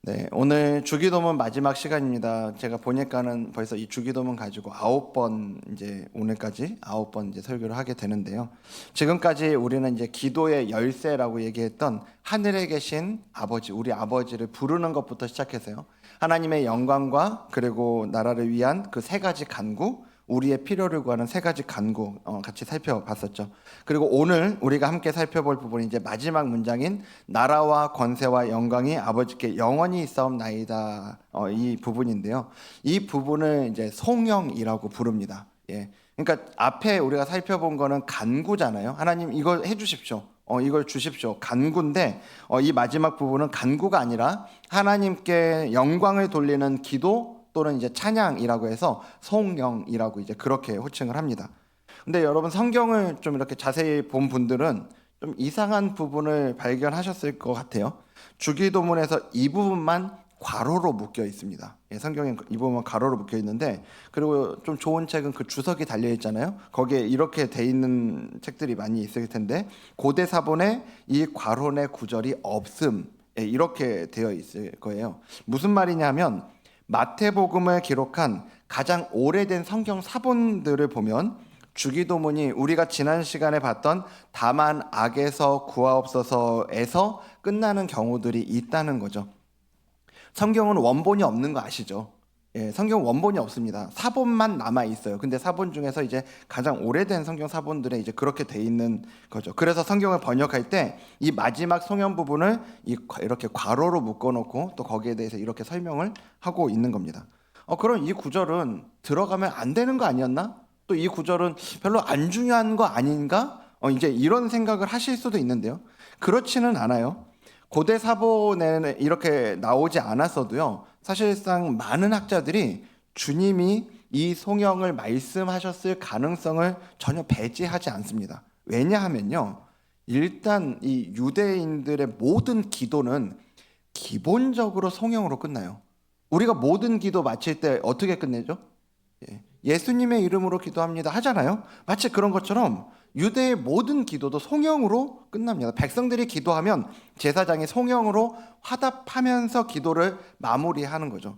네, 오늘 주기도문 마지막 시간입니다. 제가 보니까는 벌써 이 주기도문 가지고 9번 이제 오늘까지 9번 이제 설교를 하게 되는데요. 지금까지 우리는 이제 기도의 열쇠라고 얘기했던 하늘에 계신 아버지, 우리 아버지를 부르는 것부터 시작해서요. 하나님의 영광과 그리고 나라를 위한 그 세 가지 간구, 우리의 필요를 구하는 세 가지 간구 같이 살펴봤었죠. 그리고 오늘 우리가 함께 살펴볼 부분이 이제 마지막 문장인 나라와 권세와 영광이 아버지께 영원히 있사옵나이다, 이 부분인데요. 이 부분을 이제 송영이라고 부릅니다. 예. 그러니까 앞에 우리가 살펴본 거는 간구잖아요. 하나님 이걸 해주십시오. 이걸 주십시오. 간구인데 이 마지막 부분은 간구가 아니라 하나님께 영광을 돌리는 기도 또는 이제 찬양이라고 해서 송영이라고 이제 그렇게 호칭을 합니다. 근데 여러분 성경을 좀 이렇게 자세히 본 분들은 좀 이상한 부분을 발견하셨을 것 같아요. 주기도문에서 이 부분만 괄호로 묶여 있습니다. 성경에 이 부분만 괄호로 묶여 있는데, 그리고 좀 좋은 책은 그 주석이 달려 있잖아요. 거기에 이렇게 돼 있는 책들이 많이 있을 텐데 고대 사본에 이 괄호 내 구절이 없음, 이렇게 되어 있을 거예요. 무슨 말이냐면 마태복음을 기록한 가장 오래된 성경 사본들을 보면 주기도문이 우리가 지난 시간에 봤던 다만 악에서 구하옵소서에서 끝나는 경우들이 있다는 거죠. 성경은 원본이 없는 거 아시죠? 예, 성경 원본이 없습니다. 사본만 남아 있어요. 근데 사본 중에서 이제 가장 오래된 성경 사본들에 이제 그렇게 돼 있는 거죠. 그래서 성경을 번역할 때 이 마지막 송연 부분을 이렇게 괄호로 묶어놓고 또 거기에 대해서 이렇게 설명을 하고 있는 겁니다. 그럼 이 구절은 들어가면 안 되는 거 아니었나? 또 이 구절은 별로 안 중요한 거 아닌가? 이제 이런 생각을 하실 수도 있는데요. 그렇지는 않아요. 고대 사본에 이렇게 나오지 않았어도요. 사실상 많은 학자들이 주님이 이 송영을 말씀하셨을 가능성을 전혀 배제하지 않습니다. 왜냐하면요. 일단 이 유대인들의 모든 기도는 기본적으로 송영으로 끝나요. 우리가 모든 기도 마칠 때 어떻게 끝내죠? 예수님의 이름으로 기도합니다 하잖아요. 마치 그런 것처럼 유대의 모든 기도도 송영으로 끝납니다. 백성들이 기도하면 제사장이 송영으로 화답하면서 기도를 마무리하는 거죠.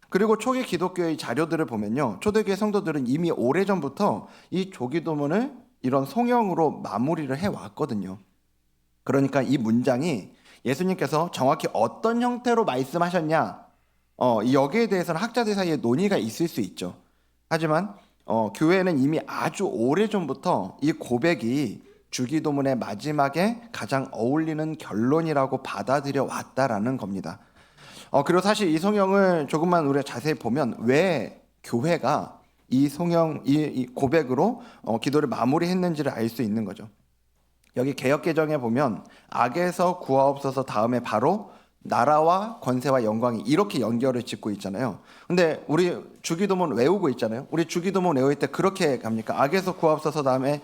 그리고 초기 기독교의 자료들을 보면요, 초대교회 성도들은 이미 오래전부터 이 조기도문을 이런 송영으로 마무리를 해왔거든요. 그러니까 이 문장이 예수님께서 정확히 어떤 형태로 말씀하셨냐, 여기에 대해서는 학자들 사이에 논의가 있을 수 있죠. 하지만 교회는 이미 아주 오래전부터 이 고백이 주기도문의 마지막에 가장 어울리는 결론이라고 받아들여 왔다라는 겁니다. 그리고 사실 이 성경을 조금만 우리가 자세히 보면 왜 교회가 이 성경 이 고백으로 기도를 마무리했는지를 알 수 있는 거죠. 여기 개역개정에 보면 악에서 구하옵소서 다음에 바로 나라와 권세와 영광이 이렇게 연결을 짓고 있잖아요. 근데 우리 주기도문 외우고 있잖아요. 우리 주기도문 외울 때 그렇게 갑니까? 악에서 구하옵소서 다음에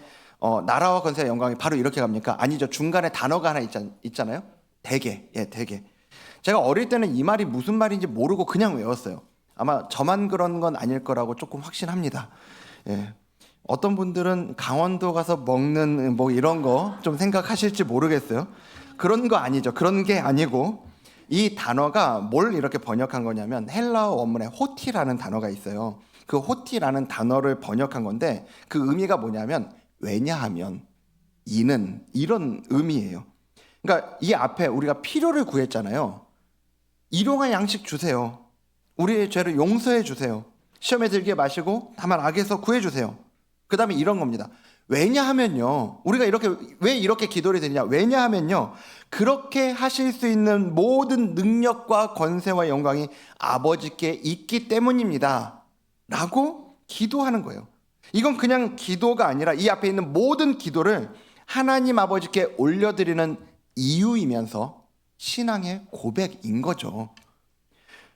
나라와 권세와 영광이 바로 이렇게 갑니까? 아니죠. 중간에 단어가 하나 있잖아요. 대개. 예, 대개. 제가 어릴 때는 이 말이 무슨 말인지 모르고 그냥 외웠어요. 아마 저만 그런 건 아닐 거라고 조금 확신합니다. 예. 어떤 분들은 강원도 가서 먹는 뭐 이런 거 좀 생각하실지 모르겠어요. 그런 거 아니죠. 그런 게 아니고 이 단어가 뭘 이렇게 번역한 거냐면 헬라어 원문에 호티라는 단어가 있어요. 그 호티라는 단어를 번역한 건데 그 의미가 뭐냐면 왜냐하면, 이는, 이런 의미예요. 그러니까 이 앞에 우리가 필요를 구했잖아요. 일용할 양식 주세요. 우리의 죄를 용서해 주세요. 시험에 들게 마시고 다만 악에서 구해 주세요. 그 다음에 이런 겁니다. 왜냐하면요, 우리가 왜 이렇게 기도를 드리냐? 왜냐하면요, 그렇게 하실 수 있는 모든 능력과 권세와 영광이 아버지께 있기 때문입니다 라고 기도하는 거예요. 이건 그냥 기도가 아니라 이 앞에 있는 모든 기도를 하나님 아버지께 올려드리는 이유이면서 신앙의 고백인 거죠.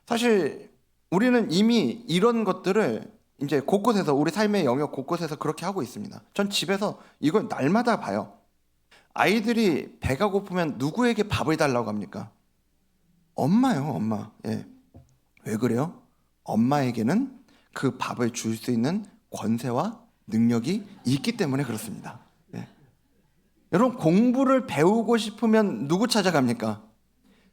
사실 우리는 이미 이런 것들을 이제 곳곳에서, 우리 삶의 영역 곳곳에서 그렇게 하고 있습니다. 전 집에서 이걸 날마다 봐요. 아이들이 배가 고프면 누구에게 밥을 달라고 합니까? 엄마요, 엄마. 예. 왜 그래요? 엄마에게는 그 밥을 줄 수 있는 권세와 능력이 있기 때문에 그렇습니다. 예. 여러분, 공부를 배우고 싶으면 누구 찾아갑니까?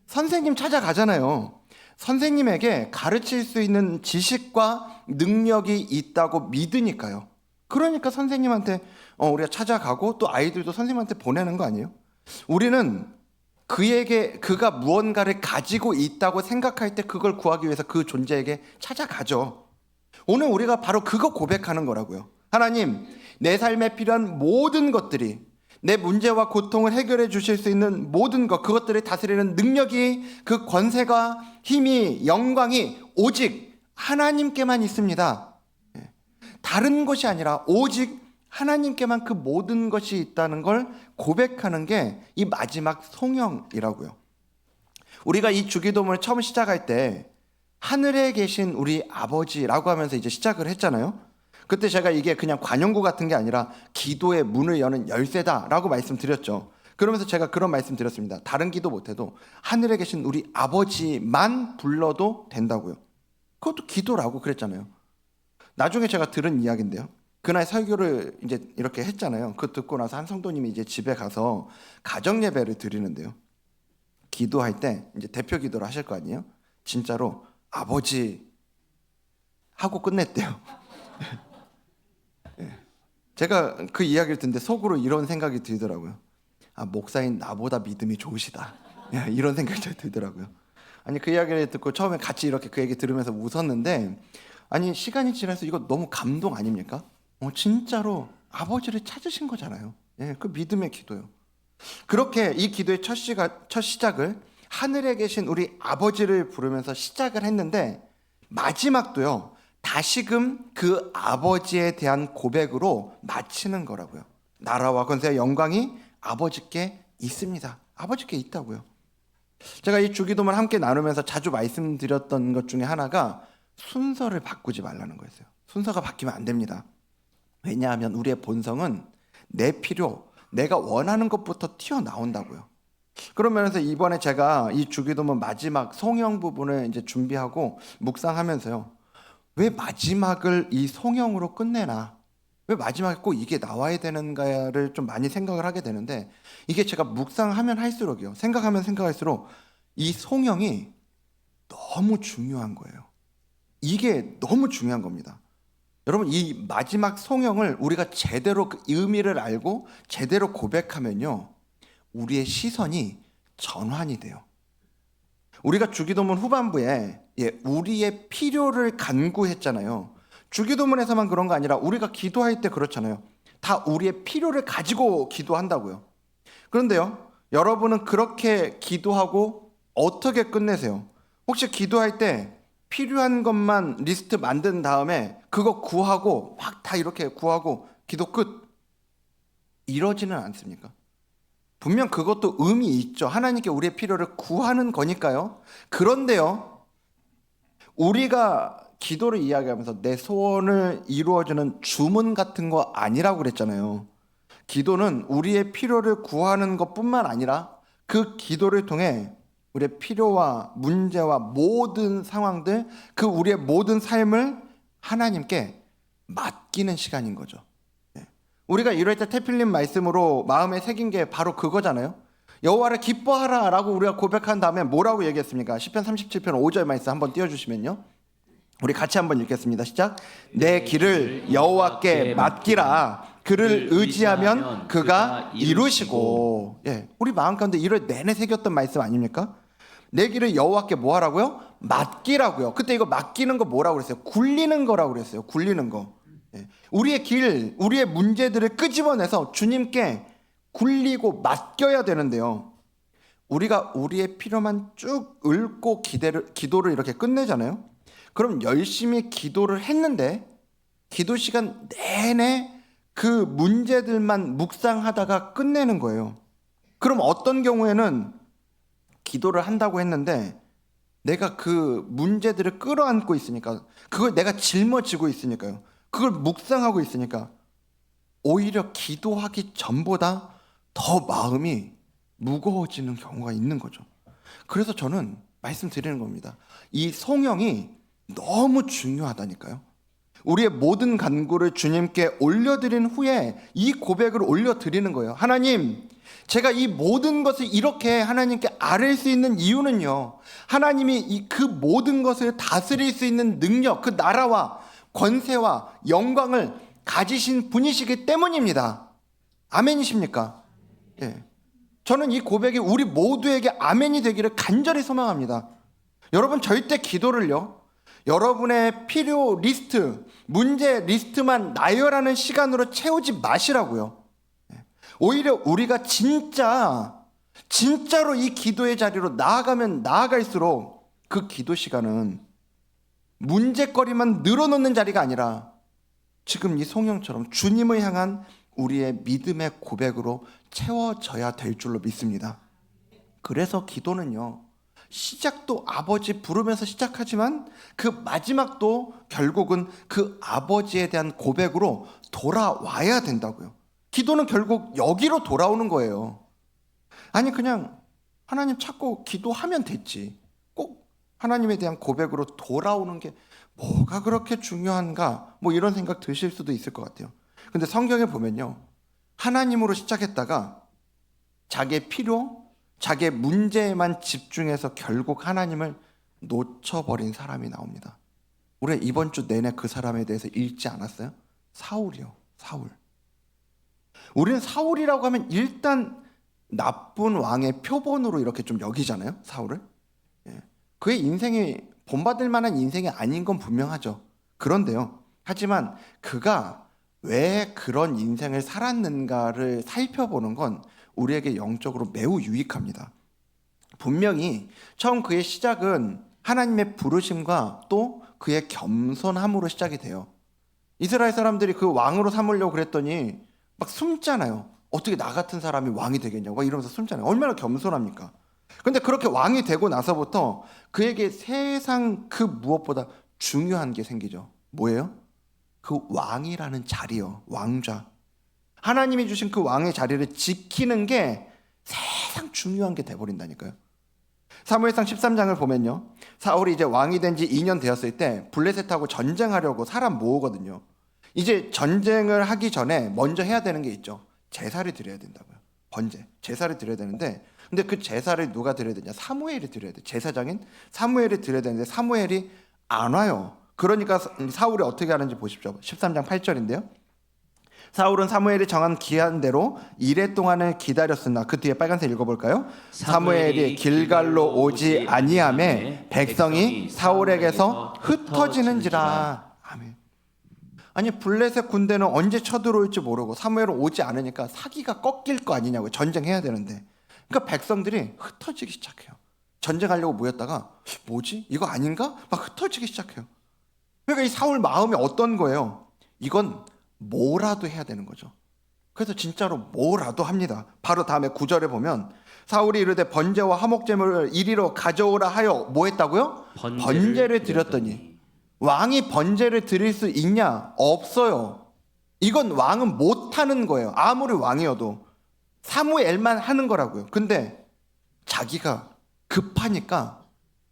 선생님 찾아가잖아요. 선생님에게 가르칠 수 있는 지식과 능력이 있다고 믿으니까요. 그러니까 선생님한테 우리가 찾아가고 또 아이들도 선생님한테 보내는 거 아니에요? 우리는 그가 무언가를 가지고 있다고 생각할 때 그걸 구하기 위해서 그 존재에게 찾아가죠. 오늘 우리가 바로 그거 고백하는 거라고요. 하나님, 내 삶에 필요한 모든 것들이, 내 문제와 고통을 해결해 주실 수 있는 모든 것, 그것들을 다스리는 능력이, 그 권세가, 힘이, 영광이 오직 하나님께만 있습니다. 다른 것이 아니라 오직 하나님께만 그 모든 것이 있다는 걸 고백하는 게 이 마지막 송영이라고요. 우리가 이 주기도문을 처음 시작할 때 하늘에 계신 우리 아버지라고 하면서 이제 시작을 했잖아요. 그때 제가 이게 그냥 관용구 같은 게 아니라 기도의 문을 여는 열쇠다라고 말씀드렸죠. 그러면서 제가 그런 말씀 드렸습니다. 다른 기도 못해도 하늘에 계신 우리 아버지만 불러도 된다고요. 그것도 기도라고 그랬잖아요. 나중에 제가 들은 이야기인데요. 그날 설교를 이제 이렇게 했잖아요. 그거 듣고 나서 한 성도님이 이제 집에 가서 가정 예배를 드리는데요. 기도할 때 이제 대표 기도를 하실 거 아니에요? 진짜로 아버지 하고 끝냈대요. 제가 그 이야기를 듣는데 속으로 이런 생각이 들더라고요. 아, 목사인 나보다 믿음이 좋으시다. 이런 생각이 들더라고요. 아니, 그 이야기를 듣고 처음에 같이 이렇게 그 얘기 들으면서 웃었는데, 아니, 시간이 지나서 이거 너무 감동 아닙니까? 진짜로 아버지를 찾으신 거잖아요. 그 믿음의 기도요. 그렇게 이 기도의 첫 시작을 하늘에 계신 우리 아버지를 부르면서 시작을 했는데, 마지막도요, 다시금 그 아버지에 대한 고백으로 마치는 거라고요. 나라와 권세와 영광이 아버지께 있습니다. 아버지께 있다고요. 제가 이 주기도문을 함께 나누면서 자주 말씀드렸던 것 중에 하나가 순서를 바꾸지 말라는 거였어요. 순서가 바뀌면 안 됩니다. 왜냐하면 우리의 본성은 내 필요, 내가 원하는 것부터 튀어나온다고요. 그런 면에서 이번에 제가 이 주기도문 마지막 송영 부분을 이제 준비하고 묵상하면서요. 왜 마지막을 이 송영으로 끝내나? 왜 마지막에 꼭 이게 나와야 되는가를 좀 많이 생각을 하게 되는데, 이게 제가 묵상하면 할수록이요. 생각하면 생각할수록 이 송영이 너무 중요한 거예요. 이게 너무 중요한 겁니다. 여러분, 이 마지막 송영을 우리가 제대로 그 의미를 알고 제대로 고백하면요, 우리의 시선이 전환이 돼요. 우리가 주기도문 후반부에 우리의 필요를 간구했잖아요. 주기도문에서만 그런 거 아니라 우리가 기도할 때 그렇잖아요. 다 우리의 필요를 가지고 기도한다고요. 그런데요, 여러분은 그렇게 기도하고 어떻게 끝내세요? 혹시 기도할 때 필요한 것만 리스트 만든 다음에 그거 구하고 막 다 이렇게 구하고 기도 끝, 이러지는 않습니까? 분명 그것도 의미 있죠. 하나님께 우리의 필요를 구하는 거니까요. 그런데요, 우리가 기도를 이야기하면서 내 소원을 이루어주는 주문 같은 거 아니라고 그랬잖아요. 기도는 우리의 필요를 구하는 것뿐만 아니라 그 기도를 통해 우리의 필요와 문제와 모든 상황들, 그 우리의 모든 삶을 하나님께 맡기는 시간인 거죠. 우리가 이럴 때 태필님 말씀으로 마음에 새긴 게 바로 그거잖아요. 여호와를 기뻐하라 라고 우리가 고백한 다음에 뭐라고 얘기했습니까? 시편 37편 5절 말씀 한번 띄워주시면요, 우리 같이 한번 읽겠습니다. 시작. 내 길을 여호와께 맡기라. 그를 의지하면 그가 이루시고. 우리 마음 가운데 이를 내내 새겼던 말씀 아닙니까? 내 길을 여호와께 뭐 하라고요? 맡기라고요. 그때 이거 맡기는 거 뭐라고 그랬어요? 굴리는 거라고 그랬어요. 굴리는 거. 우리의 길, 우리의 문제들을 끄집어내서 주님께 굴리고 맡겨야 되는데요, 우리가 우리의 필요만 쭉 읊고 기도를 이렇게 끝내잖아요. 그럼 열심히 기도를 했는데 기도 시간 내내 그 문제들만 묵상하다가 끝내는 거예요. 그럼 어떤 경우에는 기도를 한다고 했는데 내가 그 문제들을 끌어안고 있으니까, 그걸 내가 짊어지고 있으니까요, 그걸 묵상하고 있으니까 오히려 기도하기 전보다 더 마음이 무거워지는 경우가 있는 거죠. 그래서 저는 말씀드리는 겁니다. 이 송영이 너무 중요하다니까요. 우리의 모든 간구를 주님께 올려드린 후에 이 고백을 올려드리는 거예요. 하나님, 제가 이 모든 것을 이렇게 하나님께 아뢰 수 있는 이유는요, 하나님이 그 모든 것을 다스릴 수 있는 능력, 그 나라와 권세와 영광을 가지신 분이시기 때문입니다. 아멘이십니까? 예. 저는 이 고백이 우리 모두에게 아멘이 되기를 간절히 소망합니다. 여러분, 절대 기도를요, 여러분의 필요 리스트, 문제 리스트만 나열하는 시간으로 채우지 마시라고요. 오히려 우리가 진짜로 이 기도의 자리로 나아가면 나아갈수록 그 기도 시간은 문제거리만 늘어놓는 자리가 아니라 지금 이 송영처럼 주님을 향한 우리의 믿음의 고백으로 채워져야 될 줄로 믿습니다. 그래서 기도는요, 시작도 아버지 부르면서 시작하지만 그 마지막도 결국은 그 아버지에 대한 고백으로 돌아와야 된다고요. 기도는 결국 여기로 돌아오는 거예요. 아니, 그냥 하나님 찾고 기도하면 됐지, 꼭 하나님에 대한 고백으로 돌아오는 게 뭐가 그렇게 중요한가, 뭐 이런 생각 드실 수도 있을 것 같아요. 근데 성경에 보면요, 하나님으로 시작했다가 자기의 필요, 자기의 문제에만 집중해서 결국 하나님을 놓쳐버린 사람이 나옵니다. 우리가 이번 주 내내 그 사람에 대해서 읽지 않았어요? 사울이요. 사울. 우리는 사울이라고 하면 일단 나쁜 왕의 표본으로 이렇게 좀 여기잖아요, 사울을. 그의 인생이 본받을 만한 인생이 아닌 건 분명하죠. 그런데요, 하지만 그가 왜 그런 인생을 살았는가를 살펴보는 건 우리에게 영적으로 매우 유익합니다. 분명히 처음 그의 시작은 하나님의 부르심과 또 그의 겸손함으로 시작이 돼요. 이스라엘 사람들이 그 왕으로 삼으려고 그랬더니 막 숨잖아요. 어떻게 나 같은 사람이 왕이 되겠냐고 이러면서 숨잖아요. 얼마나 겸손합니까? 근데 그렇게 왕이 되고 나서부터 그에게 세상 그 무엇보다 중요한 게 생기죠. 뭐예요? 그 왕이라는 자리요. 왕좌. 하나님이 주신 그 왕의 자리를 지키는 게 세상 중요한 게 돼버린다니까요. 사무엘상 13장을 보면요, 사울이 이제 왕이 된 지 2년 되었을 때 블레셋하고 전쟁하려고 사람 모으거든요. 이제 전쟁을 하기 전에 먼저 해야 되는 게 있죠. 제사를 드려야 된다고요. 번제, 제사를 드려야 되는데, 근데 그 제사를 누가 드려야 되냐? 사무엘이 드려야 돼. 제사장인 사무엘이 드려야 되는데 사무엘이 안 와요. 그러니까 사울이 어떻게 하는지 보십시오. 13장 8절인데요. 사울은 사무엘이 정한 기한대로 이레 동안을 기다렸으나, 그 뒤에 빨간색 읽어볼까요? 사무엘이 길갈로 오지 아니하매 백성이 사울에게서 흩어지는지라. 아멘. 아니, 블레셋 군대는 언제 쳐들어올지 모르고 사무엘은 오지 않으니까 사기가 꺾일 거 아니냐고요. 전쟁해야 되는데. 그러니까 백성들이 흩어지기 시작해요. 전쟁하려고 모였다가 뭐지? 이거 아닌가? 막 흩어지기 시작해요. 그러니까 이 사울 마음이 어떤 거예요? 이건 뭐라도 해야 되는 거죠. 그래서 진짜로 뭐라도 합니다. 바로 다음에 9절에 보면 사울이 이르되 번제와 화목제물을 이리로 가져오라 하여 뭐 했다고요? 번제를 드렸더니. 왕이 번제를 드릴 수 있냐? 없어요. 이건 왕은 못하는 거예요. 아무리 왕이어도. 사무엘만 하는 거라고요. 근데 자기가 급하니까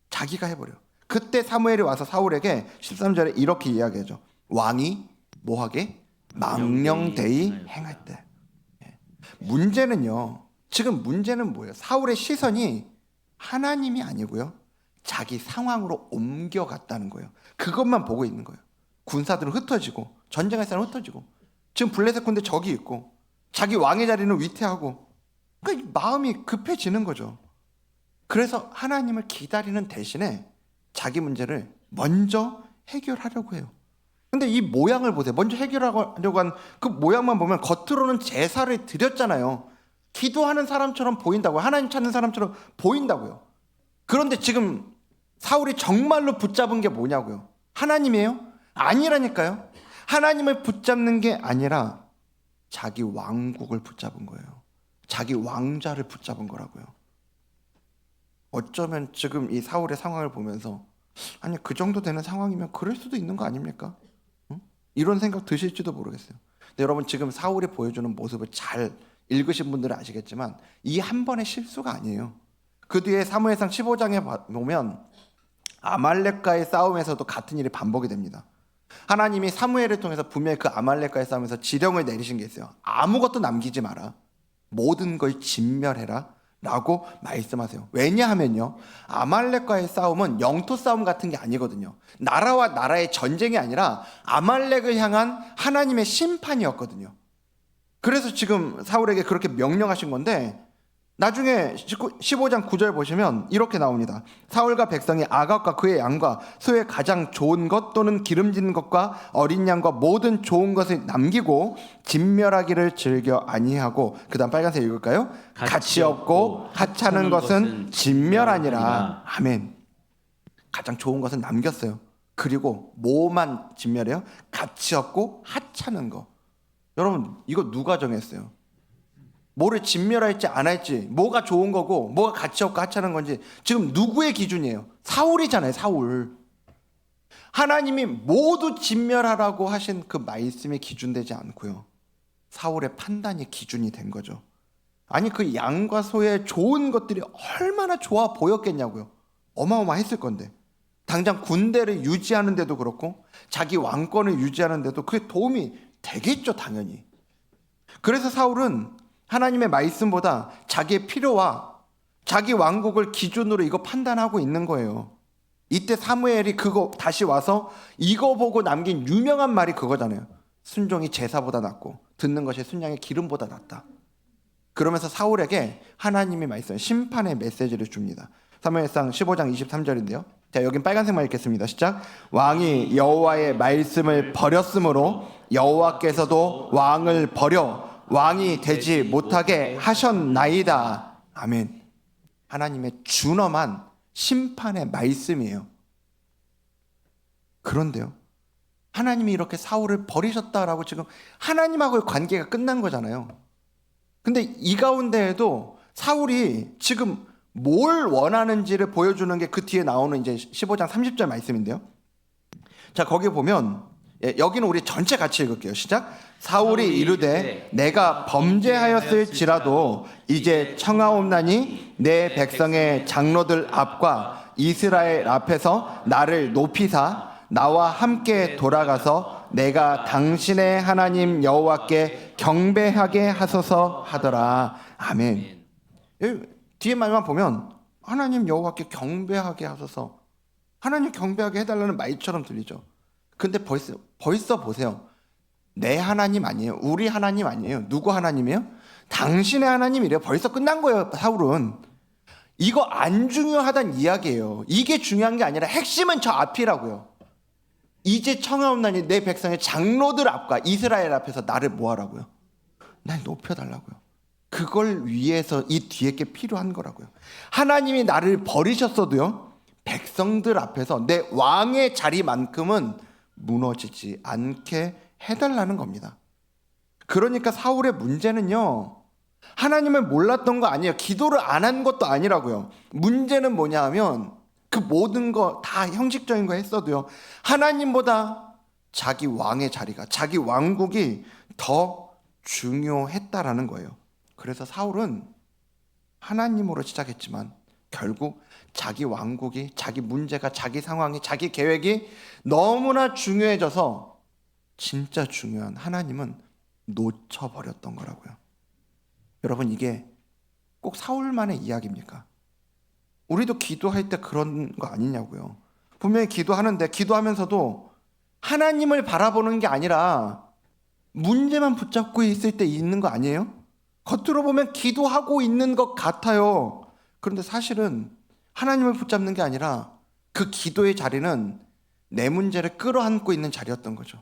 자기가 해버려요. 그때 사무엘이 와서 사울에게 13절에 이렇게 이야기하죠. 왕이 뭐하게? 망령되이 행할 때. 문제는요, 지금 문제는 뭐예요? 사울의 시선이 하나님이 아니고요, 자기 상황으로 옮겨갔다는 거예요. 그것만 보고 있는 거예요. 군사들은 흩어지고 전쟁할 사람은 흩어지고 지금 블레셋 군대 저기 있고 자기 왕의 자리는 위태하고, 그러니까 마음이 급해지는 거죠. 그래서 하나님을 기다리는 대신에 자기 문제를 먼저 해결하려고 해요. 근데 이 모양을 보세요. 먼저 해결하려고 한 그 모양만 보면 겉으로는 제사를 드렸잖아요. 기도하는 사람처럼 보인다고요. 하나님 찾는 사람처럼 보인다고요. 그런데 지금 사울이 정말로 붙잡은 게 뭐냐고요. 하나님이에요? 아니라니까요. 하나님을 붙잡는 게 아니라 자기 왕국을 붙잡은 거예요. 자기 왕좌를 붙잡은 거라고요. 어쩌면 지금 이 사울의 상황을 보면서 아니, 그 정도 되는 상황이면 그럴 수도 있는 거 아닙니까? 응? 이런 생각 드실지도 모르겠어요. 근데 여러분, 지금 사울이 보여주는 모습을 잘 읽으신 분들은 아시겠지만 이 한 번의 실수가 아니에요. 그 뒤에 사무엘상 15장에 보면 아말렉과의 싸움에서도 같은 일이 반복이 됩니다. 하나님이 사무엘을 통해서 분명히 그 아말렉과의 싸움에서 지령을 내리신 게 있어요. 아무것도 남기지 마라. 모든 걸 진멸해라 라고 말씀하세요. 왜냐하면요, 아말렉과의 싸움은 영토 싸움 같은 게 아니거든요. 나라와 나라의 전쟁이 아니라 아말렉을 향한 하나님의 심판이었거든요. 그래서 지금 사울에게 그렇게 명령하신 건데, 나중에 15장 9절 보시면 이렇게 나옵니다. 사울과 백성이 아각과 그의 양과 소의 가장 좋은 것 또는 기름진 것과 어린 양과 모든 좋은 것을 남기고 진멸하기를 즐겨 아니하고, 그 다음 빨간색 읽을까요? 가치 없고 하찮은 것은 진멸하니라. 아멘. 가장 좋은 것은 남겼어요. 그리고 뭐만 진멸해요? 가치 없고 하찮은 거. 여러분, 이거 누가 정했어요? 뭐를 진멸할지 안 할지, 뭐가 좋은 거고 뭐가 가치 없고 하찮은 건지 지금 누구의 기준이에요? 사울이잖아요. 사울. 하나님이 모두 진멸하라고 하신 그 말씀이 기준되지 않고요, 사울의 판단이 기준이 된 거죠. 아니, 그 양과 소의 좋은 것들이 얼마나 좋아 보였겠냐고요. 어마어마했을 건데, 당장 군대를 유지하는데도 그렇고 자기 왕권을 유지하는데도 그게 도움이 되겠죠, 당연히. 그래서 사울은 하나님의 말씀보다 자기의 필요와 자기 왕국을 기준으로 이거 판단하고 있는 거예요. 이때 사무엘이 그거 다시 와서 이거 보고 남긴 유명한 말이 그거잖아요. 순종이 제사보다 낫고 듣는 것이 순양의 기름보다 낫다. 그러면서 사울에게 하나님이 말씀, 심판의 메시지를 줍니다. 사무엘상 15장 23절인데요. 자, 여긴 빨간색만 읽겠습니다. 시작. 왕이 여호와의 말씀을 버렸으므로 여호와께서도 왕을 버려 왕이 되지 못하게 하셨나이다. 아멘. 하나님의 준엄한 심판의 말씀이에요. 그런데요, 하나님이 이렇게 사울을 버리셨다라고 지금 하나님하고의 관계가 끝난 거잖아요. 근데 이 가운데에도 사울이 지금 뭘 원하는지를 보여주는 게 그 뒤에 나오는 이제 15장 30절 말씀인데요. 자, 거기 보면, 여기는 우리 전체 같이 읽을게요. 시작. 사울이 이르되 내가 범죄하였을지라도 이제 청하옵나니 내 백성의 장로들 앞과 이스라엘 앞에서 나를 높이사 나와 함께 돌아가서 내가 당신의 하나님 여호와께 경배하게 하소서 하더라. 아멘. 뒤에 말만 보면 하나님 여호와께 경배하게 하소서, 하나님 경배하게 해달라는 말처럼 들리죠. 근데 벌써 보세요. 내 하나님 아니에요. 우리 하나님 아니에요. 누구 하나님이에요? 당신의 하나님이래요. 벌써 끝난 거예요. 사울은 이거 안 중요하단 이야기예요. 이게 중요한 게 아니라 핵심은 저 앞이라고요. 이제 청하옵나니 내 백성의 장로들 앞과 이스라엘 앞에서 나를 뭐하라고요? 날 높여달라고요. 그걸 위해서 이 뒤에 게 필요한 거라고요. 하나님이 나를 버리셨어도요, 백성들 앞에서 내 왕의 자리만큼은 무너지지 않게 해달라는 겁니다. 그러니까 사울의 문제는요, 하나님을 몰랐던 거 아니에요. 기도를 안 한 것도 아니라고요. 문제는 뭐냐 하면 그 모든 거 다 형식적인 거 했어도요, 하나님보다 자기 왕의 자리가, 자기 왕국이 더 중요했다라는 거예요. 그래서 사울은 하나님으로 시작했지만 결국 자기 왕국이, 자기 문제가, 자기 상황이, 자기 계획이 너무나 중요해져서 진짜 중요한 하나님은 놓쳐버렸던 거라고요. 여러분, 이게 꼭 사울만의 이야기입니까? 우리도 기도할 때 그런 거 아니냐고요. 분명히 기도하는데 기도하면서도 하나님을 바라보는 게 아니라 문제만 붙잡고 있을 때 있는 거 아니에요? 겉으로 보면 기도하고 있는 것 같아요. 그런데 사실은 하나님을 붙잡는 게 아니라 그 기도의 자리는 내 문제를 끌어안고 있는 자리였던 거죠.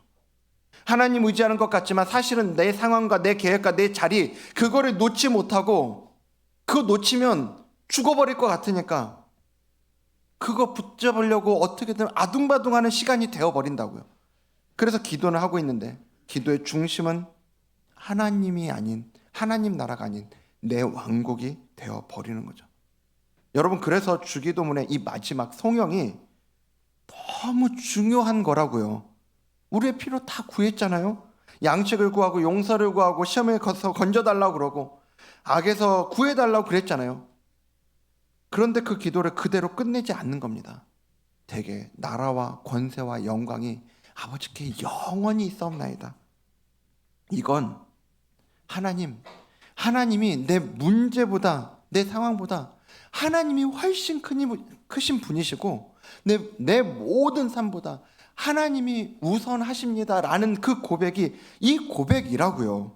하나님 의지하는 것 같지만 사실은 내 상황과 내 계획과 내 자리, 그거를 놓지 못하고, 그거 놓치면 죽어버릴 것 같으니까 그거 붙잡으려고 어떻게든 아둥바둥하는 시간이 되어버린다고요. 그래서 기도는 하고 있는데 기도의 중심은 하나님이 아닌, 하나님 나라가 아닌 내 왕국이 되어버리는 거죠. 여러분, 그래서 주기도문의 이 마지막 성령이 너무 중요한 거라고요. 우리의 필요 다 구했잖아요. 양식을 구하고 용서를 구하고 시험에 가서 건져달라고 그러고 악에서 구해달라고 그랬잖아요. 그런데 그 기도를 그대로 끝내지 않는 겁니다. 대개 나라와 권세와 영광이 아버지께 영원히 있사옵나이다. 이건 하나님이 내 문제보다, 내 상황보다 하나님이 훨씬 크신 분이시고 내 모든 삶보다 하나님이 우선하십니다라는 그 고백이 이 고백이라고요.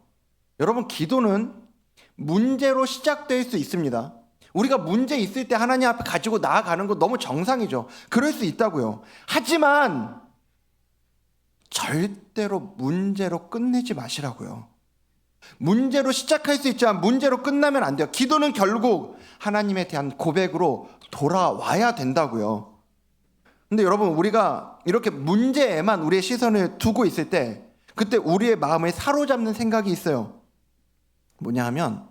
여러분, 기도는 문제로 시작될 수 있습니다. 우리가 문제 있을 때 하나님 앞에 가지고 나아가는 거 너무 정상이죠. 그럴 수 있다고요. 하지만 절대로 문제로 끝내지 마시라고요. 문제로 시작할 수 있지만 문제로 끝나면 안 돼요. 기도는 결국 하나님에 대한 고백으로 돌아와야 된다고요. 근데 여러분, 우리가 이렇게 문제에만 우리의 시선을 두고 있을 때 그때 우리의 마음을 사로잡는 생각이 있어요. 뭐냐 하면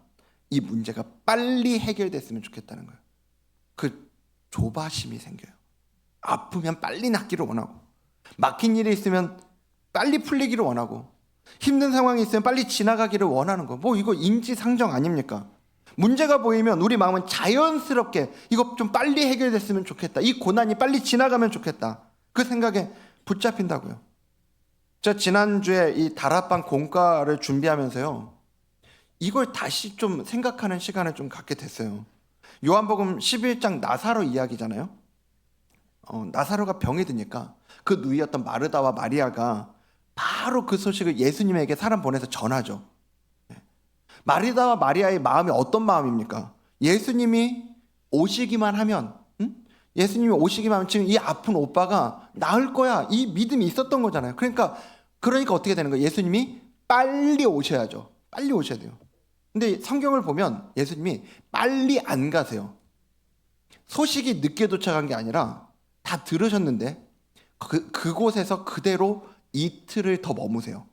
이 문제가 빨리 해결됐으면 좋겠다는 거예요. 그 조바심이 생겨요. 아프면 빨리 낫기를 원하고, 막힌 일이 있으면 빨리 풀리기를 원하고, 힘든 상황이 있으면 빨리 지나가기를 원하는 거. 뭐 이거 인지상정 아닙니까? 문제가 보이면 우리 마음은 자연스럽게 이거 좀 빨리 해결됐으면 좋겠다, 이 고난이 빨리 지나가면 좋겠다, 그 생각에 붙잡힌다고요. 제가 지난주에 이 다락방 공과를 준비하면서요, 이걸 다시 좀 생각하는 시간을 좀 갖게 됐어요. 요한복음 11장 나사로 이야기잖아요. 나사로가 병이 드니까 그 누이였던 마르다와 마리아가 바로 그 소식을 예수님에게 사람 보내서 전하죠. 마르다와 마리아의 마음이 어떤 마음입니까? 예수님이 오시기만 하면, 예수님이 오시기만 하면 지금 이 아픈 오빠가 나을 거야, 이 믿음이 있었던 거잖아요. 그러니까 어떻게 되는 거예요? 예수님이 빨리 오셔야죠. 빨리 오셔야 돼요. 근데 성경을 보면 예수님이 빨리 안 가세요. 소식이 늦게 도착한 게 아니라 다 들으셨는데 그곳에서 그대로 이틀을 더 머무세요.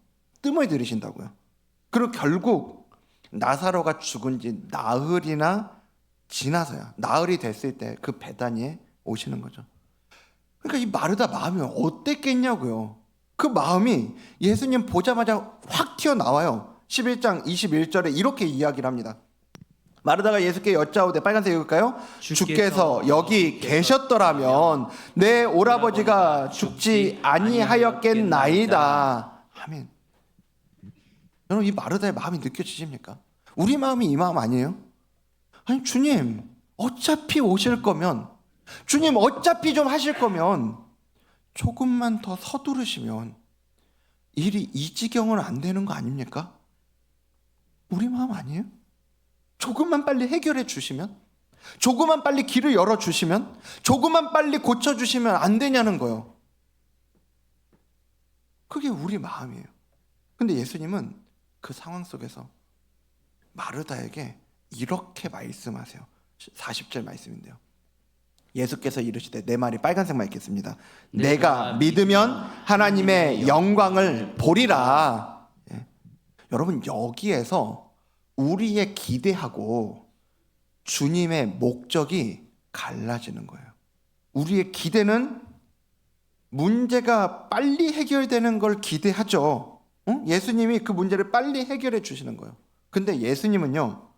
뜸을 들이신다고요. 그리고 결국 나사로가 죽은 지 나흘이나 지나서야, 나흘이 됐을 때 그 베다니에 오시는 거죠. 그러니까 이 마르다 마음이 어땠겠냐고요. 그 마음이 예수님 보자마자 확 튀어나와요. 11장 21절에 이렇게 이야기를 합니다. 마르다가 예수께 여짜오되, 빨간색 읽을까요? 주께서 여기 계셨더라면 내 오라버지가 죽지 아니하였겠나이다. 아멘. 여러분, 이 마르다의 마음이 느껴지십니까? 우리 마음이 이 마음 아니에요? 아니, 주님 어차피 오실 거면, 주님 어차피 좀 하실 거면 조금만 더 서두르시면 일이 이 지경은 안 되는 거 아닙니까? 우리 마음 아니에요? 조금만 빨리 해결해 주시면, 조금만 빨리 길을 열어주시면, 조금만 빨리 고쳐주시면 안 되냐는 거예요. 그게 우리 마음이에요. 근데 예수님은 그 상황 속에서 마르다에게 이렇게 말씀하세요. 40절 말씀인데요. 예수께서 이르시되, 내 말이 빨간색만 읽겠습니다. 내가 믿으면 하나님의 영광을 보리라. 예. 여러분, 여기에서 우리의 기대하고 주님의 목적이 갈라지는 거예요. 우리의 기대는 문제가 빨리 해결되는 걸 기대하죠. 예수님이 그 문제를 빨리 해결해 주시는 거예요. 근데 예수님은요,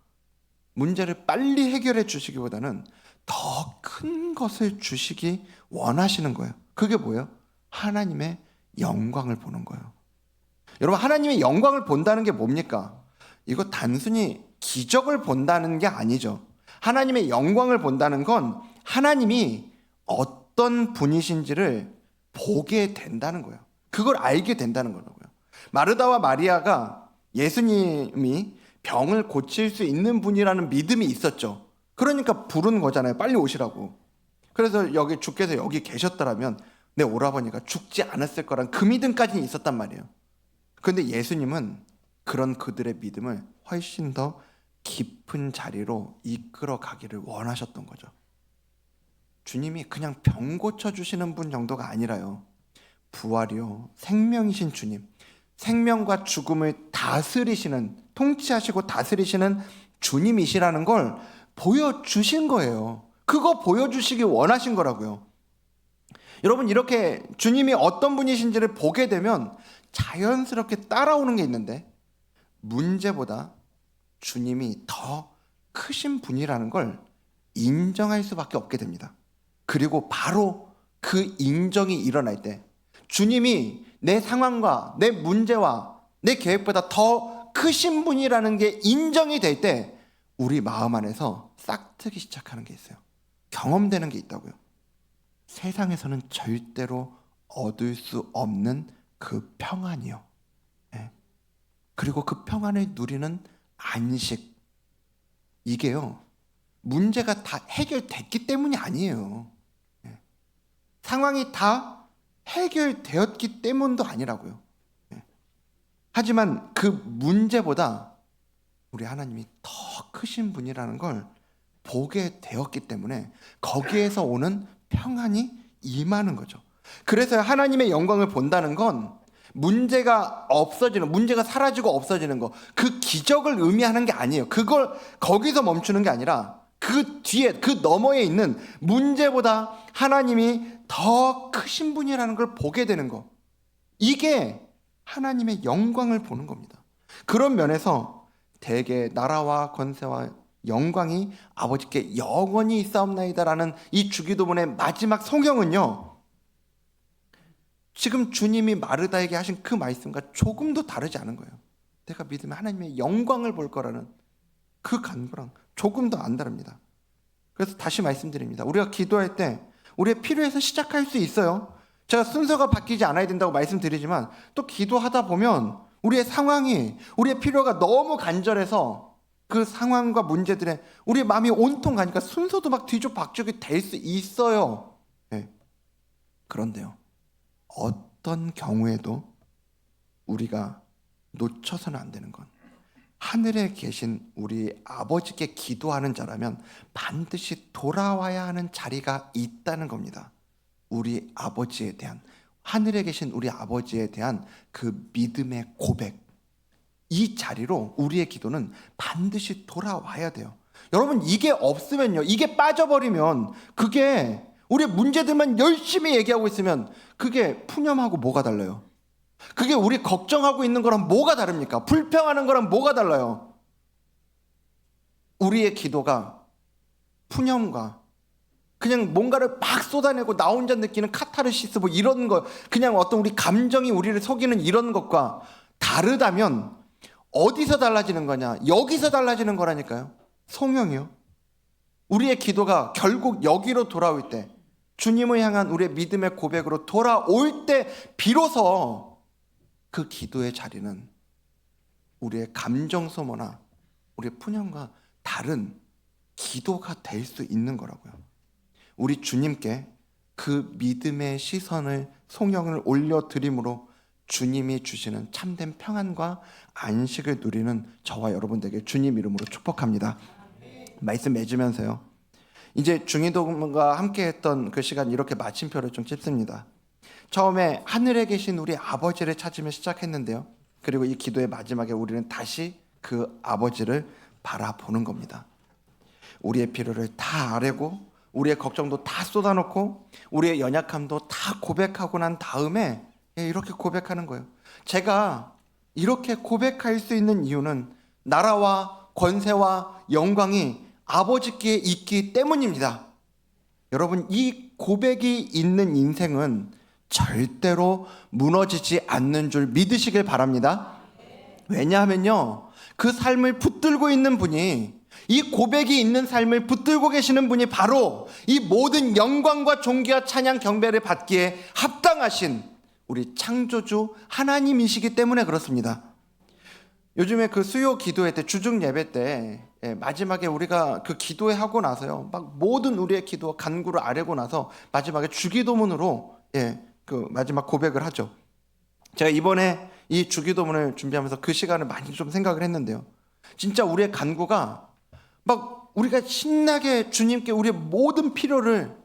문제를 빨리 해결해 주시기보다는 더 큰 것을 주시기 원하시는 거예요. 그게 뭐예요? 하나님의 영광을 보는 거예요. 여러분, 하나님의 영광을 본다는 게 뭡니까? 이거 단순히 기적을 본다는 게 아니죠. 하나님의 영광을 본다는 건 하나님이 어떤 분이신지를 보게 된다는 거예요. 그걸 알게 된다는 거라고요. 마르다와 마리아가 예수님이 병을 고칠 수 있는 분이라는 믿음이 있었죠. 그러니까 부른 거잖아요. 빨리 오시라고. 그래서 여기 주께서 여기 계셨더라면 내 오라버니가 죽지 않았을 거란 그 믿음까지는 있었단 말이에요. 그런데 예수님은 그런 그들의 믿음을 훨씬 더 깊은 자리로 이끌어 가기를 원하셨던 거죠. 주님이 그냥 병 고쳐주시는 분 정도가 아니라요, 부활이요, 생명이신 주님, 생명과 죽음을 다스리시는, 통치하시고 다스리시는 주님이시라는 걸 보여주신 거예요. 그거 보여주시기 원하신 거라고요. 여러분, 이렇게 주님이 어떤 분이신지를 보게 되면 자연스럽게 따라오는 게 있는데, 문제보다 주님이 더 크신 분이라는 걸 인정할 수밖에 없게 됩니다. 그리고 바로 그 인정이 일어날 때 주님이 내 상황과 내 문제와 내 계획보다 더 크신 분이라는 게 인정이 될 때 우리 마음 안에서 싹트기 시작하는 게 있어요. 경험되는 게 있다고요. 세상에서는 절대로 얻을 수 없는 그 평안이요. 예. 그리고 그 평안을 누리는 안식. 이게요, 문제가 다 해결됐기 때문이 아니에요. 예. 상황이 다 해결되었기 때문도 아니라고요. 예. 하지만 그 문제보다 우리 하나님이 더 크신 분이라는 걸 보게 되었기 때문에 거기에서 오는 평안이 임하는 거죠. 그래서 하나님의 영광을 본다는 건 문제가 없어지는, 문제가 사라지고 없어지는 거, 그 기적을 의미하는 게 아니에요. 그걸 거기서 멈추는 게 아니라 그 뒤에, 그 너머에 있는 문제보다 하나님이 더 크신 분이라는 걸 보게 되는 거, 이게 하나님의 영광을 보는 겁니다. 그런 면에서 대개 나라와 권세와 영광이 아버지께 영원히 있사옵나이다라는 이 주기도문의 마지막 성경은요, 지금 주님이 마르다에게 하신 그 말씀과 조금도 다르지 않은 거예요. 내가 믿으면 하나님의 영광을 볼 거라는 그 간구랑 조금도 안 다릅니다. 그래서 다시 말씀드립니다. 우리가 기도할 때 우리의 필요에서 시작할 수 있어요. 제가 순서가 바뀌지 않아야 된다고 말씀드리지만 또 기도하다 보면 우리의 상황이, 우리의 필요가 너무 간절해서 그 상황과 문제들에 우리의 마음이 온통 가니까 순서도 막 뒤죽박죽이 될 수 있어요. 네. 그런데요, 어떤 경우에도 우리가 놓쳐서는 안 되는 건, 하늘에 계신 우리 아버지께 기도하는 자라면 반드시 돌아와야 하는 자리가 있다는 겁니다. 우리 아버지에 대한, 하늘에 계신 우리 아버지에 대한 그 믿음의 고백, 이 자리로 우리의 기도는 반드시 돌아와야 돼요. 여러분, 이게 없으면요, 이게 빠져버리면, 그게 우리의 문제들만 열심히 얘기하고 있으면 그게 푸념하고 뭐가 달라요? 그게 우리 걱정하고 있는 거랑 뭐가 다릅니까? 불평하는 거랑 뭐가 달라요? 우리의 기도가 푸념과 그냥 뭔가를 막 쏟아내고 나 혼자 느끼는 카타르시스 뭐 이런 거, 그냥 어떤 우리 감정이 우리를 속이는 이런 것과 다르다면 어디서 달라지는 거냐? 여기서 달라지는 거라니까요. 성령이요. 우리의 기도가 결국 여기로 돌아올 때, 주님을 향한 우리의 믿음의 고백으로 돌아올 때 비로소 그 기도의 자리는 우리의 감정 소모나 우리의 푸념과 다른 기도가 될 수 있는 거라고요. 우리 주님께 그 믿음의 시선을, 송영을 올려드림으로 주님이 주시는 참된 평안과 안식을 누리는 저와 여러분들에게 주님 이름으로 축복합니다. 말씀 맺으면서요, 이제 중기도문과 함께 했던 그 시간 이렇게 마침표를 좀 찍습니다. 처음에 하늘에 계신 우리 아버지를 찾으며 시작했는데요, 그리고 이 기도의 마지막에 우리는 다시 그 아버지를 바라보는 겁니다. 우리의 필요를 다 아뢰고 우리의 걱정도 다 쏟아놓고 우리의 연약함도 다 고백하고 난 다음에 이렇게 고백하는 거예요. 제가 이렇게 고백할 수 있는 이유는 나라와 권세와 영광이 아버지께 있기 때문입니다. 여러분, 이 고백이 있는 인생은 절대로 무너지지 않는 줄 믿으시길 바랍니다. 왜냐하면요, 그 삶을 붙들고 있는 분이, 이 고백이 있는 삶을 붙들고 계시는 분이 바로 이 모든 영광과 존귀와 찬양 경배를 받기에 합당하신 우리 창조주 하나님이시기 때문에 그렇습니다. 요즘에 그 수요 기도회 때, 주중 예배 때 마지막에 우리가 그 기도회 하고 나서요, 막 모든 우리의 기도와 간구를 아뢰고 나서 마지막에 주기도문으로 그 마지막 고백을 하죠. 제가 이번에 이 주기도문을 준비하면서 그 시간을 많이 좀 생각을 했는데요, 진짜 우리의 간구가 막 우리가 신나게 주님께 우리의 모든 필요를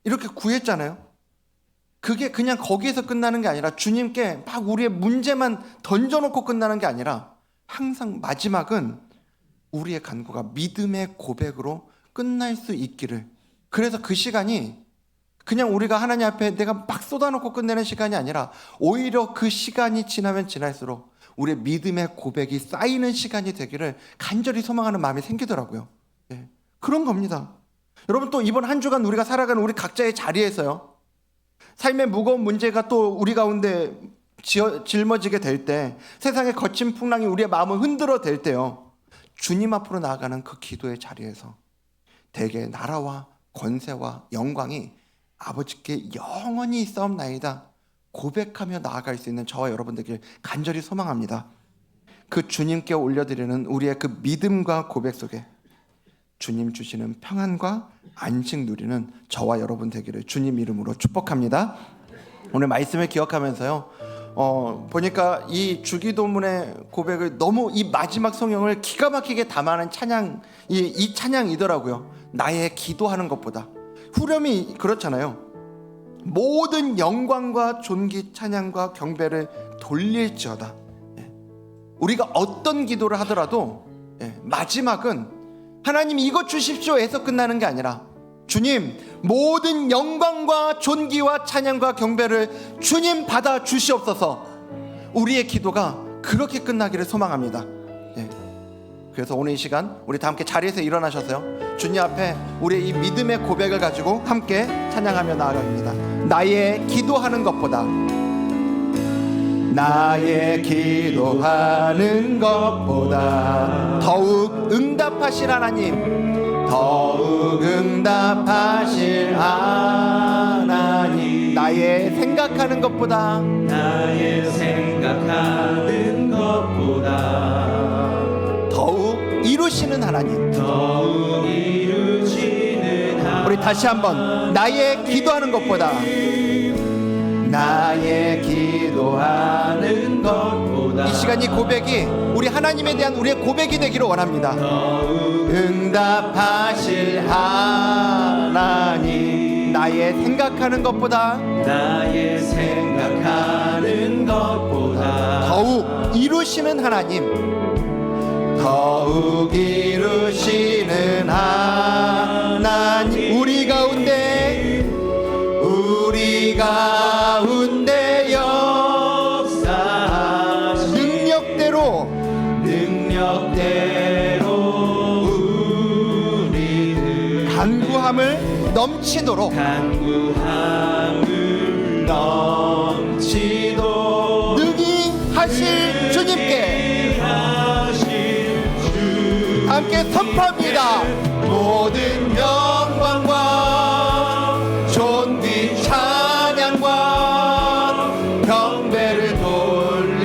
이렇게 구했잖아요. 그게 그냥 거기에서 끝나는 게 아니라 주님께 막 우리의 문제만 던져놓고 끝나는 게 아니라 항상 마지막은 우리의 간구가 믿음의 고백으로 끝날 수 있기를. 그래서 그 시간이 그냥 우리가 하나님 앞에 내가 막 쏟아놓고 끝내는 시간이 아니라 오히려 그 시간이 지나면 지날수록 우리의 믿음의 고백이 쌓이는 시간이 되기를 간절히 소망하는 마음이 생기더라고요. 그런 겁니다. 여러분, 또 이번 한 주간 우리가 살아가는 우리 각자의 자리에서요, 삶의 무거운 문제가 또 우리 가운데 짊어지게 될 때, 세상의 거친 풍랑이 우리의 마음을 흔들어 댈 때요, 주님 앞으로 나아가는 그 기도의 자리에서 대개 나라와 권세와 영광이 아버지께 영원히 있사옵나이다 고백하며 나아갈 수 있는 저와 여러분들에게 간절히 소망합니다. 그 주님께 올려드리는 우리의 그 믿음과 고백 속에 주님 주시는 평안과 안식 누리는 저와 여러분 되기를 주님 이름으로 축복합니다. 오늘 말씀을 기억하면서요, 보니까 이 주기도문의 고백을 너무 이 마지막 성경을 기가 막히게 담아낸 찬양, 이 찬양이더라고요. 나의 기도하는 것보다. 후렴이 그렇잖아요. 모든 영광과 존귀 찬양과 경배를 돌릴지어다. 우리가 어떤 기도를 하더라도 마지막은 하나님 이것 주십시오 에서 끝나는 게 아니라 주님 모든 영광과 존귀와 찬양과 경배를 주님 받아 주시옵소서. 우리의 기도가 그렇게 끝나기를 소망합니다. 그래서 오늘 이 시간 우리 다 함께 자리에서 일어나셔서요, 주님 앞에 우리의 이 믿음의 고백을 가지고 함께 찬양하며 나아갑니다. 나의 기도하는 것보다, 나의 기도하는 것보다 더욱 응답하실 하나님, 더욱 응답하실 하나님, 나의 생각하는 것보다, 나의 생각하는 것보다 더욱 이루시는 하나님, 더욱 이루시는 하나님. 우리 다시 한번 나의 기도하는 것보다, 나의 기도하는 것보다, 이 시간 이 고백이 우리 하나님에 대한 우리의 고백이 되기를 원합니다. 응답하실 하나님, 나의 생각하는 것보다, 나의 생각하는 것보다 더욱 이루시는 하나님, 더욱 이루시는 하나님, 우리 가운데 역사하신 능력대로 우리들 간구함을 넘치도록 능히 하실 주님께 함께 선포합니다. 모든 영광과 존귀 찬양과 경배를 돌릴지어다.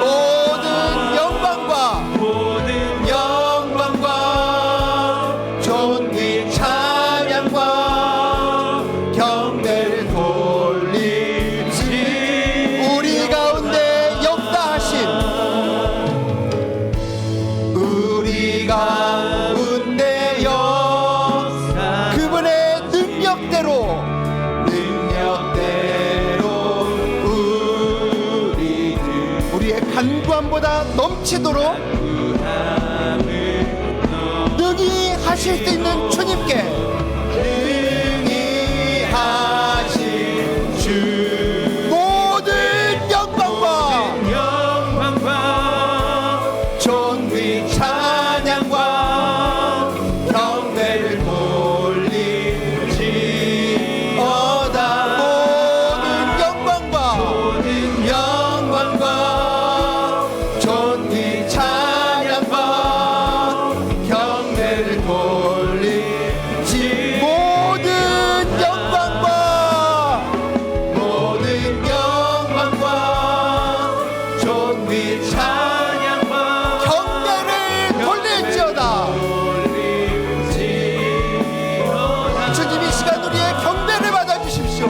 모든 영광과 존귀 찬양과 경배를 돌릴지, 우리 가운데 역사하신, 우리 가운데 그분의 능력대로 우리의 간구함보다 넘치도록 능히 하실 수 있는 주님께, 능히 하실 주 모든 영광과 존귀 찬양과 경배를 돌릴지어다. 모든 영광과 존귀 찬양과 경배를 돌릴지, 모든 영광과 존귀 찬양과 경배를 돌릴지어다. 주님 이 시간 우리의 경배를 받아주십시오.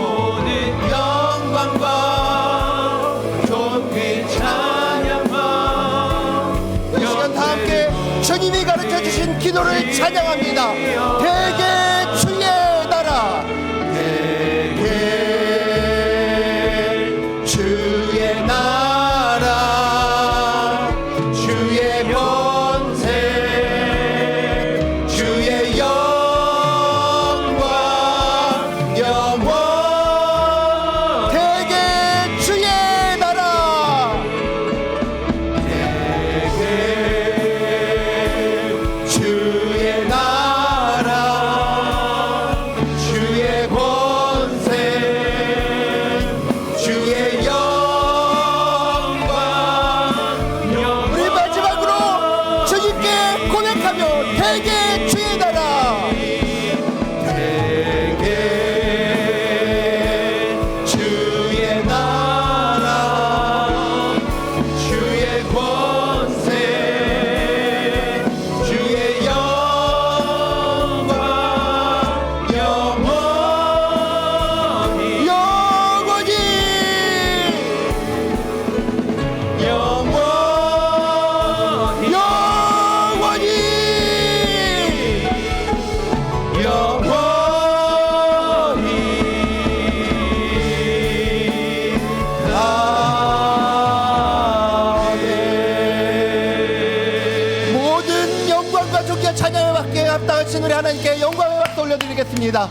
영광과 존귀 찬양과, 이 시간 다 함께 주님이 가르쳐주신 기도를 찬양합니다. 대개 주의 나라, 대개 주의 나라, 주의 권세, 주의 영광 영원, 대개 주의 나라, 대개 주의 나라, 같이 우리 하나님께 영광의 박수 올려드리겠습니다.